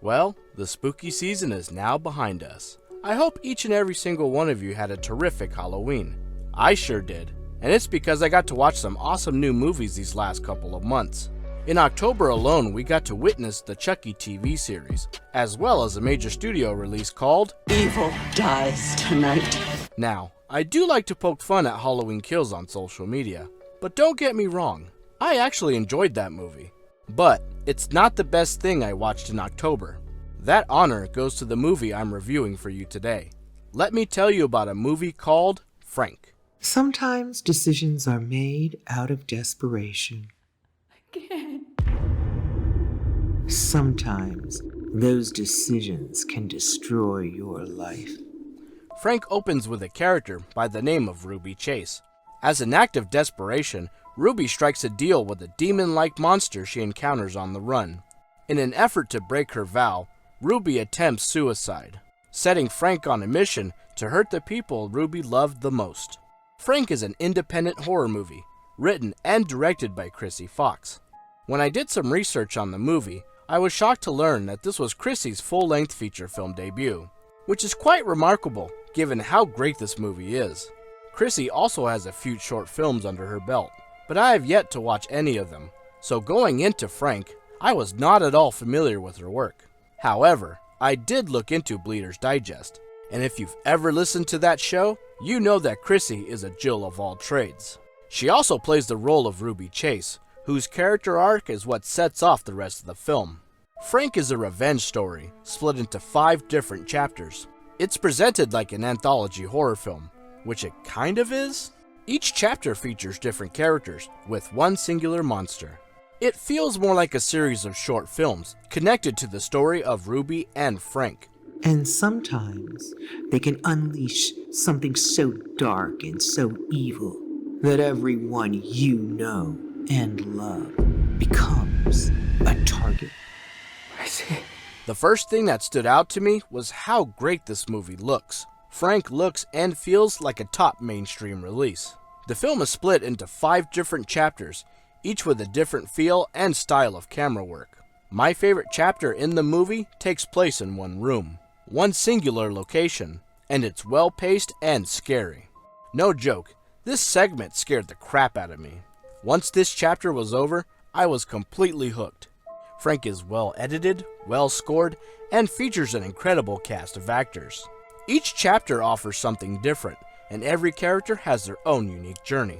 Well, the spooky season is now behind us. I hope each and every single one of you had a terrific Halloween. I sure did, and it's because I got to watch some awesome new movies these last couple of months. In October alone, we got to witness the Chucky TV series, as well as a major studio release called Evil Dies Tonight. Now, I do like to poke fun at Halloween Kills on social media, but don't get me wrong, I actually enjoyed that movie. But it's not the best thing I watched in October. That honor goes to the movie I'm reviewing for you today. Let me tell you about a movie called Frank. Sometimes decisions are made out of desperation. Again. Sometimes those decisions can destroy your life. Frank opens with a character by the name of Ruby Chase. As an act of desperation, Ruby strikes a deal with a demon-like monster she encounters on the run. In an effort to break her vow, Ruby attempts suicide, setting Frank on a mission to hurt the people Ruby loved the most. Frank is an independent horror movie, written and directed by Krsy Fox. When I did some research on the movie, I was shocked to learn that this was Krsy's full-length feature film debut, which is quite remarkable given how great this movie is. Krsy also has a few short films under her belt, but I have yet to watch any of them, so going into Frank, I was not at all familiar with her work. However, I did look into DIEgest, and if you've ever listened to that show, you know that Krsy is a Jill of all trades. She also plays the role of Ruby Chase, whose character arc is what sets off the rest of the film. Frank is a revenge story, split into 5 different chapters. It's presented like an anthology horror film, which it kind of is. Each chapter features different characters, with one singular monster. It feels more like a series of short films, connected to the story of Ruby and Frank. And sometimes they can unleash something so dark and so evil that everyone you know and love becomes a target. I see. The first thing that stood out to me was how great this movie looks. Frank looks and feels like a top mainstream release. The film is split into 5 different chapters, each with a different feel and style of camera work. My favorite chapter in the movie takes place in one room, one singular location, and it's well paced and scary. No joke, this segment scared the crap out of me. Once this chapter was over, I was completely hooked. Frank is well edited, well scored, and features an incredible cast of actors. Each chapter offers something different, and every character has their own unique journey.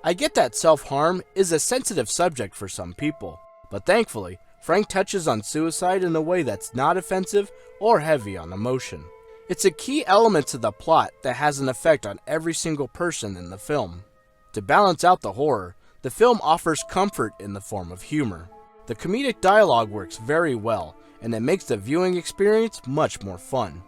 I get that self-harm is a sensitive subject for some people, but thankfully, Frank touches on suicide in a way that's not offensive or heavy on emotion. It's a key element to the plot that has an effect on every single person in the film. To balance out the horror, the film offers comfort in the form of humor. The comedic dialogue works very well, and it makes the viewing experience much more fun.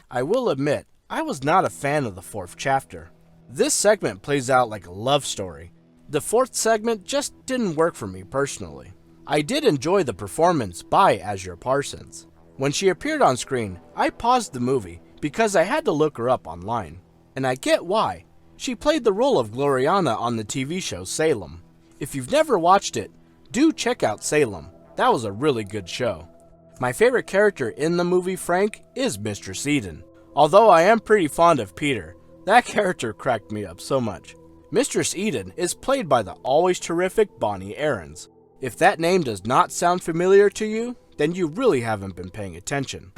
I will admit, I was not a fan of the 4th chapter. This segment plays out like a love story. The 4th segment just didn't work for me personally. I did enjoy the performance by Azure Parsons. When she appeared on screen, I paused the movie because I had to look her up online. And I get why. She played the role of Gloriana on the TV show Salem. If you've never watched it, do check out Salem. That was a really good show. My favorite character in the movie Frank is Mistress Eden. Although I am pretty fond of Peter, that character cracked me up so much. Mistress Eden is played by the always terrific Bonnie Aarons. If that name does not sound familiar to you, then you really haven't been paying attention.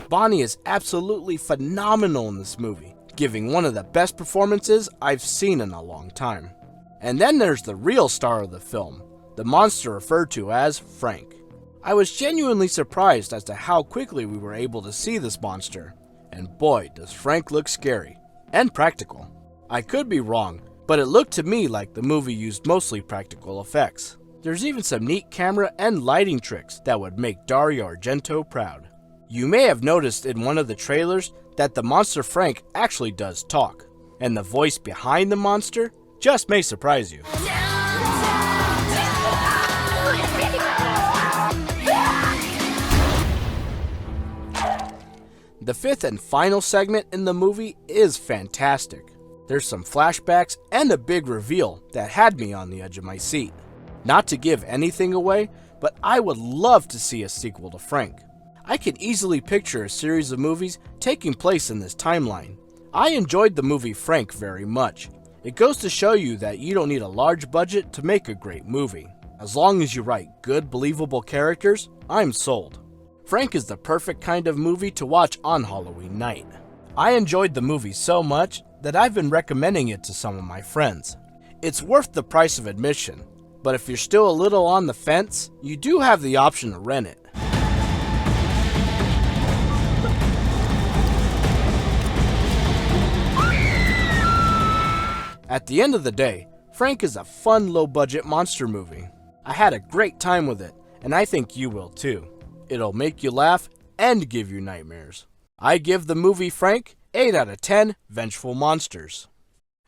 Bonnie is absolutely phenomenal in this movie, giving one of the best performances I've seen in a long time. And then there's the real star of the film, the monster referred to as Frank. I was genuinely surprised as to how quickly we were able to see this monster, and boy does Frank look scary, and practical. I could be wrong, but it looked to me like the movie used mostly practical effects. There's even some neat camera and lighting tricks that would make Dario Argento proud. You may have noticed in one of the trailers that the monster Frank actually does talk, and the voice behind the monster just may surprise you. The fifth and final segment in the movie is fantastic. There's some flashbacks and a big reveal that had me on the edge of my seat. Not to give anything away, but I would love to see a sequel to Frank. I could easily picture a series of movies taking place in this timeline. I enjoyed the movie Frank very much. It goes to show you that you don't need a large budget to make a great movie. As long as you write good, believable characters, I'm sold. Frank is the perfect kind of movie to watch on Halloween night. I enjoyed the movie so much that I've been recommending it to some of my friends. It's worth the price of admission, but if you're still a little on the fence, you do have the option to rent it. At the end of the day, Frank is a fun low-budget monster movie. I had a great time with it, and I think you will too. It'll make you laugh and give you nightmares. I give the movie Frank 8 out of 10 vengeful monsters.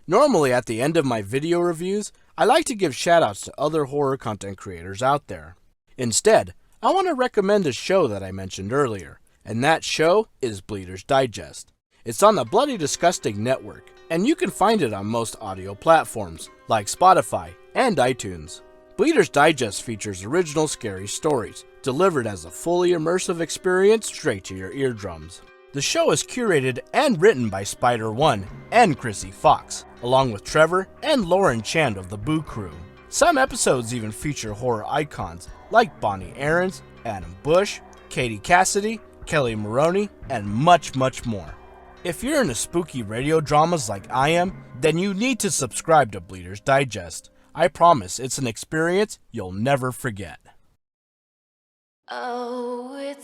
Normally at the end of my video reviews, I like to give shoutouts to other horror content creators out there. Instead, I want to recommend a show that I mentioned earlier, and that show is Bleeder's Digest. It's on the Bloody Disgusting network, and you can find it on most audio platforms, like Spotify and iTunes. Bleeder's Digest features original scary stories, delivered as a fully immersive experience straight to your eardrums. The show is curated and written by Spider-One and Krsy Fox, along with Trevor and Lauren Chand of the Boo Crew. Some episodes even feature horror icons like Bonnie Aarons, Adam Bush, Katie Cassidy, Kelly Maroney, and much, much more. If you're into spooky radio dramas like I am, then you need to subscribe to Bleeder's Digest. I promise it's an experience you'll never forget. Oh, it's